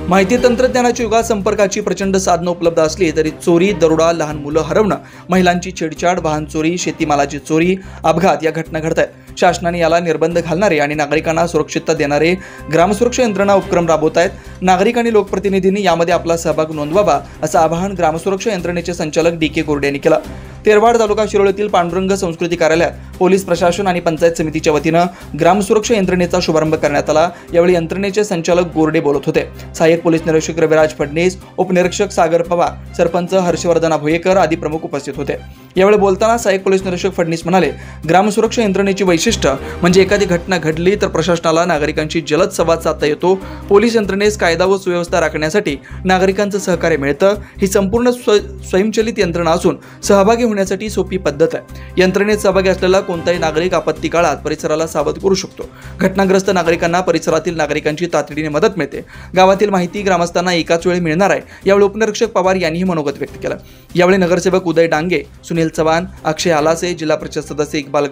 माहिती तंत्रज्ञानाच्या युगात संपर्काची प्रचंड साधनं उपलब्ध असली तरी चोरी, दरोडा, लहान मुलं हरवणं, महिलांची छेडछाड, वाहन चोरी, शेतीमालाची चोरी, अपघात या घटना घडत आहेत। शासनाने याला निर्बंध घालणारे आणि नागरिकांना सुरक्षितता देणारे ग्रामसुरक्षा यंत्रणा उपक्रम राबवत आहेत। नागरिक आणि लोकप्रतिनिधींनी यामध्ये आपला सहभाग नोंदवावा असं आवाहन ग्रामसुरक्षा यंत्रणेचे संचालक डी.के. कोरडे यांनी केलं। तेरवाड तालुका शिरोळीतील पांडुरंग संस्कृती कार्यालयात पोलीस प्रशासन आणि पंचायत समितीच्या वतीनं ग्रामसुरक्षा यंत्रणेचा शुभारंभ करण्यात आला। यावेळी यंत्रणेचे संचालक गोरडे बोलत होते। सहाय्यक पोलीस निरीक्षक रविराज फडणीस, उपनिरीक्षक सागर पवार, सरपंच हर्षवर्धन भोयेकर आदी प्रमुख उपस्थित होते। यावेळी बोलताना सहाय्यक पोलीस निरीक्षक फडणीस म्हणाले, ग्रामसुरक्षा यंत्रणेची वैशिष्ट्य म्हणजे एखादी घटना घडली तर प्रशासनाला नागरिकांची जलद संवाद साधता येतो। पोलीस यंत्रणेस कायदा व सुव्यवस्था राखण्यासाठी नागरिकांचं सहकार्य मिळतं। ही संपूर्ण स्वयंचलित यंत्रणा असून सहभागी होण्यासाठी सोपी पद्धत आहे। यंत्रणेत सहभागी असलेला कोणताही नागरिक आपत्ती काळात परिसराला सावध करू शकतो। घटनाग्रस्त नागरिकांना परिसरातील नागरिकांची तातडीने मदत मिळते। गावातील माहिती ग्रामस्थांना एकाच वेळी मिळणार आहे। यावेळी उपनिरीक्षक पवार यांनीही मनोगत व्यक्त केलं। यावेळी नगरसेवक उदय डांगे, सुनील चव्हाण, अक्षय आलासे, जिल्हा परिषद सदस्य इक्बाल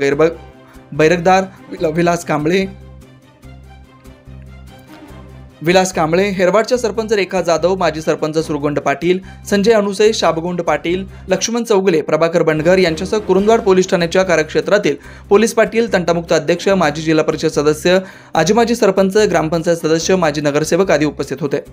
बैरकदार, विलास कांबळे, हेरवाडच्या सरपंच रेखा जाधव, माजी सरपंच सुरगोंड पाटील, संजय अनुसे, शाबगोंड पाटील, लक्ष्मण चौगुले, प्रभाकर बंडगर यांच्यासह कुरुंदवाड पोलीस ठाण्याच्या कार्यक्षेत्रातील पोलीस पाटील, तंटामुक्त अध्यक्ष, माजी जिल्हा परिषद सदस्य, आजी माजी सरपंच, ग्रामपंचायत सदस्य, माजी नगरसेवक आदी उपस्थित होते।